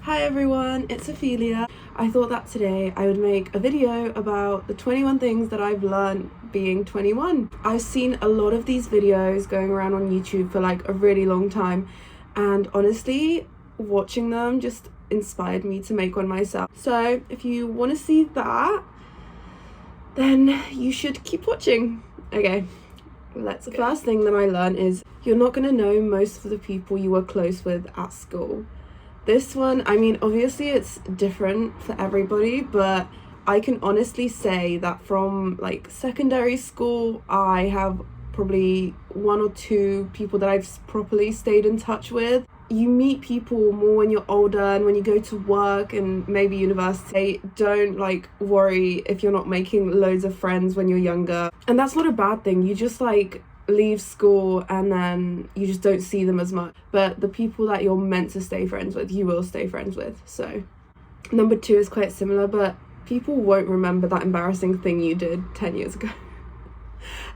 Hi everyone, it's Ophelia. I thought that today I would make a video about the 21 things that I've learned being 21. I've seen a lot of these videos going around on YouTube for like a really long time, and honestly, watching them just inspired me to make one myself. So if you want to see that, then you should keep watching. Okay, let's go. The first thing that I learned is you're not going to know most of the people you were close with at school. This one, I mean, obviously it's different for everybody, but I can honestly say that from like secondary school, I have probably one or two people that I've properly stayed in touch with. You meet people more when you're older and when you go to work and maybe university. Don't like worry if you're not making loads of friends when you're younger. And that's not a bad thing. You just like leave school and then you just don't see them as much, but the people that you're meant to stay friends with, you will stay friends with. So number 2 is quite similar, but people won't remember that embarrassing thing you did 10 years ago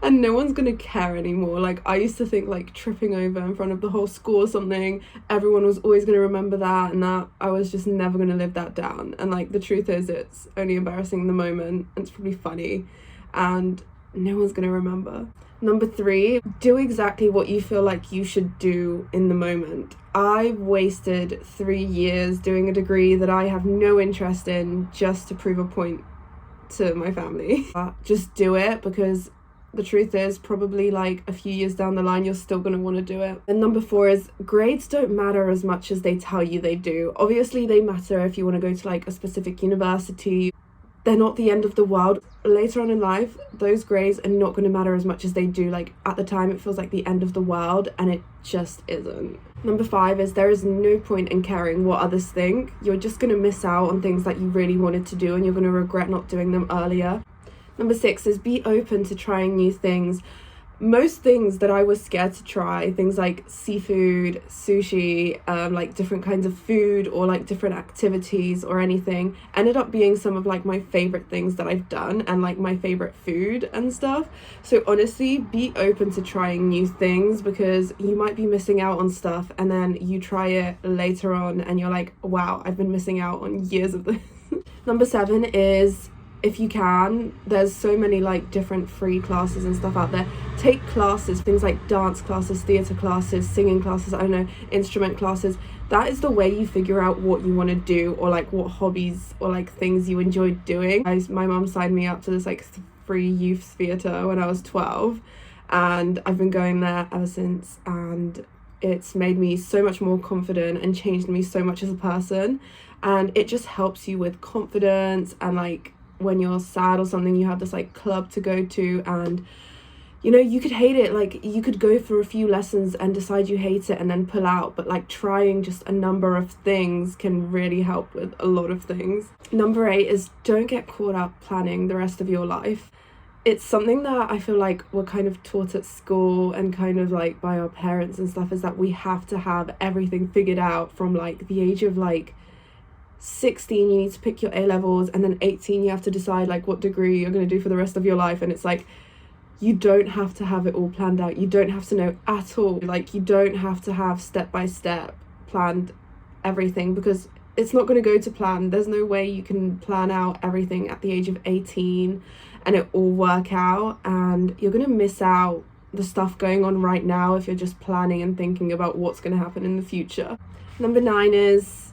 and no one's gonna care anymore. Like, I used to think like tripping over in front of the whole school or something, everyone was always gonna remember that, and that I was just never gonna live that down. And like, the truth is, it's only embarrassing in the moment and it's probably funny and no one's gonna remember. Number 3, do exactly what you feel like you should do in the moment. I've wasted 3 years doing a degree that I have no interest in just to prove a point to my family. Just do it, because the truth is probably like a few years down the line you're still going to want to do it. And number 4 is grades don't matter as much as they tell you they do. Obviously they matter if you want to go to like a specific university. They're not the end of the world. Later on in life, those grades are not going to matter as much as they do. Like, at the time, it feels like the end of the world, and it just isn't. Number 5 is there is no point in caring what others think. You're just going to miss out on things that you really wanted to do, and you're going to regret not doing them earlier. Number 6 is be open to trying new things. Most things that I was scared to try, things like seafood, sushi, like different kinds of food or like different activities or anything, ended up being some of like my favorite things that I've done and like my favorite food and stuff. So honestly, be open to trying new things, because you might be missing out on stuff and then you try it later on and you're like, wow, I've been missing out on years of this. Number 7 is, if you can, there's so many like different free classes and stuff out there. Take classes, things like dance classes, theatre classes, singing classes, I don't know, instrument classes. That is the way you figure out what you want to do, or like what hobbies or like things you enjoy doing. My mum signed me up to this like free youth theatre when I was 12, and I've been going there ever since, and it's made me so much more confident and changed me so much as a person. And it just helps you with confidence, and like when you're sad or something, you have this like club to go to, and you know, you could hate it, like you could go for a few lessons and decide you hate it and then pull out, but like trying just a number of things can really help with a lot of things. Number 8 is don't get caught up planning the rest of your life. It's something that I feel like we're kind of taught at school and kind of like by our parents and stuff, is that we have to have everything figured out from like the age of like 16 you need to pick your A-levels, and then 18 you have to decide like what degree you're going to do for the rest of your life. And it's like, you don't have to have it all planned out. You don't have to know at all. Like, you don't have to have step by step planned everything, because it's not going to go to plan. There's no way you can plan out everything at the age of 18 and it all work out, and you're going to miss out the stuff going on right now if you're just planning and thinking about what's going to happen in the future. Number 9 is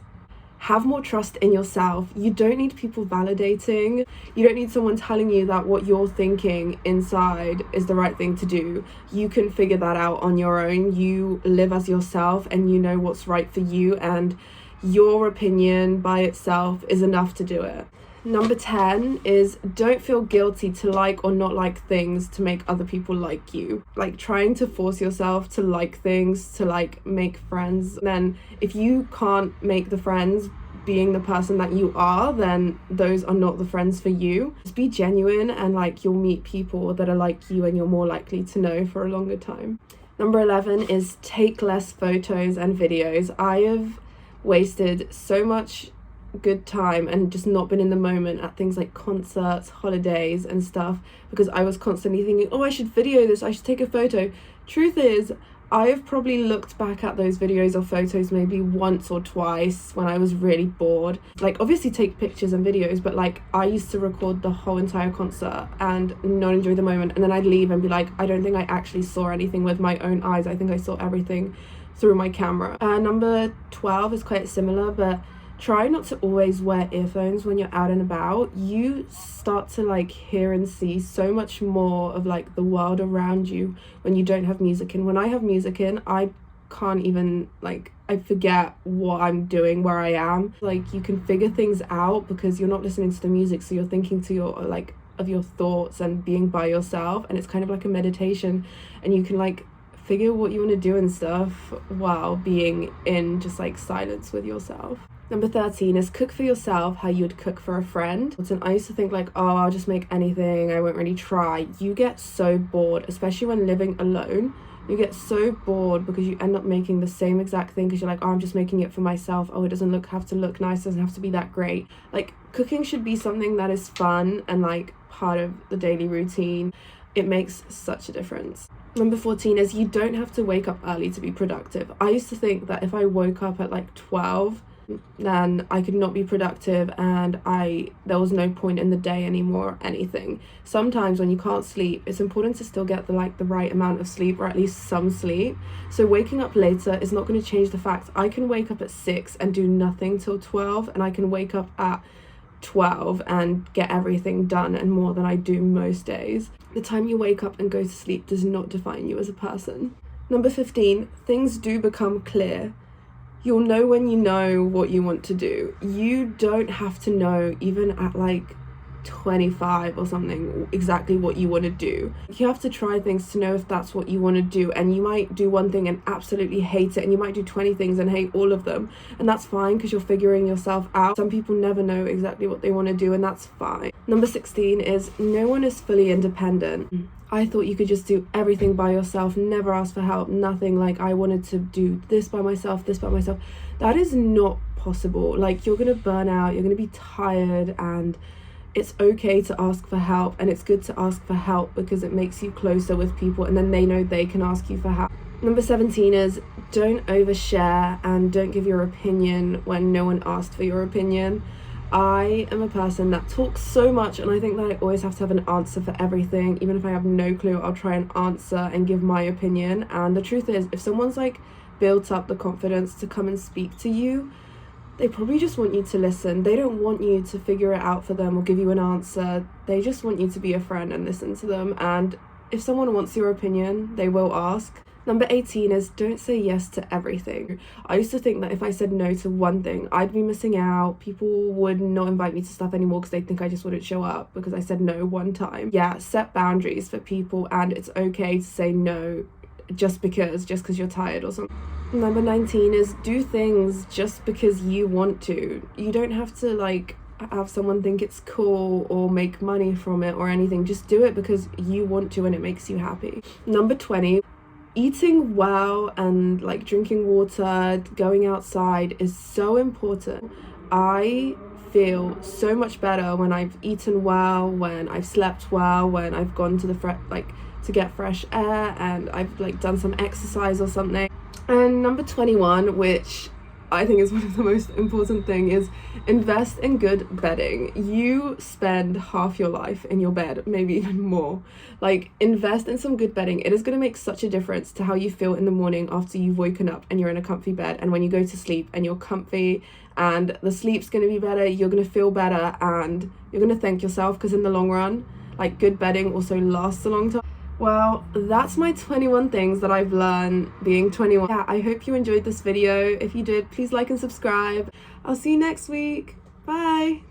have more trust in yourself. You don't need people validating. You don't need someone telling you that what you're thinking inside is the right thing to do. You can figure that out on your own. You live as yourself and you know what's right for you, and your opinion by itself is enough to do it. Number 10 is don't feel guilty to like or not like things to make other people like you. Like, trying to force yourself to like things, to like make friends, then if you can't make the friends being the person that you are, then those are not the friends for you. Just be genuine, and like you'll meet people that are like you and you're more likely to know for a longer time. Number 11 is take less photos and videos. I have wasted so much good time and just not been in the moment at things like concerts, holidays and stuff, because I was constantly thinking, oh, I should video this, I should take a photo. Truth is, I've probably looked back at those videos or photos maybe once or twice when I was really bored. Like, obviously take pictures and videos, but like I used to record the whole entire concert and not enjoy the moment, and then I'd leave and be like, I don't think I actually saw anything with my own eyes. I think I saw everything through my camera. Number 12 is quite similar, but try not to always wear earphones when you're out and about. You start to like hear and see so much more of like the world around you when you don't have music in. When I have music in, I can't even, like, I forget what I'm doing, where I am. Like, you can figure things out because you're not listening to the music, so you're thinking to your like of your thoughts and being by yourself, and it's kind of like a meditation, and you can like figure what you want to do and stuff while being in just like silence with yourself. Number 13 is cook for yourself how you would cook for a friend. And I used to think like, oh, I'll just make anything, I won't really try. You get so bored, especially when living alone. You get so bored because you end up making the same exact thing because you're like, oh, I'm just making it for myself. Oh, it doesn't have to look nice, doesn't have to be that great. Like, cooking should be something that is fun and like part of the daily routine. It makes such a difference. Number 14 is you don't have to wake up early to be productive. I used to think that if I woke up at like 12, then I could not be productive and there was no point in the day anymore or anything. Sometimes when you can't sleep, it's important to still get the right amount of sleep, or at least some sleep. So waking up later is not going to change the fact I can wake up at 6 and do nothing till 12, and I can wake up at 12 and get everything done and more than I do most days. The time you wake up and go to sleep does not define you as a person. Number 15, things do become clear. You'll know when you know what you want to do. You don't have to know, even at like 25 or something, exactly what you want to do. You have to try things to know if that's what you want to do, and you might do one thing and absolutely hate it, and you might do 20 things and hate all of them, and that's fine because you're figuring yourself out. Some people never know exactly what they want to do, and that's fine. Number 16 is no one is fully independent. I thought you could just do everything by yourself, never ask for help, nothing. Like, I wanted to do this by myself, this by myself. That is not possible. Like, you're gonna burn out, you're gonna be tired, and it's okay to ask for help, and it's good to ask for help because it makes you closer with people, and then they know they can ask you for help. Number 17 is don't overshare and don't give your opinion when no one asked for your opinion. I am a person that talks so much, and I think that I always have to have an answer for everything. Even if I have no clue, I'll try and answer and give my opinion. And the truth is, if someone's like built up the confidence to come and speak to you, they probably just want you to listen. They don't want you to figure it out for them or give you an answer. They just want you to be a friend and listen to them. And if someone wants your opinion, they will ask. Number 18 is don't say yes to everything. I used to think that if I said no to one thing, I'd be missing out. People would not invite me to stuff anymore because they'd think I just wouldn't show up because I said no one time. Yeah, set boundaries for people, and it's okay to say no just because you're tired or something. Number 19 is do things just because you want to. You don't have to like have someone think it's cool or make money from it or anything. Just do it because you want to and it makes you happy. Number 20, eating well and like drinking water, going outside is so important. I feel so much better when I've eaten well, when I've slept well, when I've gone to to get fresh air, and I've like done some exercise or something. And number 21, which I think is one of the most important thing, is invest in good bedding. You spend half your life in your bed, maybe even more. Like, invest in some good bedding. It is going to make such a difference to how you feel in the morning after you've woken up and you're in a comfy bed, and when you go to sleep and you're comfy and the sleep's going to be better, you're going to feel better, and you're going to thank yourself because in the long run, like, good bedding also lasts a long time. Well, that's my 21 things that I've learned being 21. Yeah, I hope you enjoyed this video. If you did, please like and subscribe. I'll see you next week. Bye.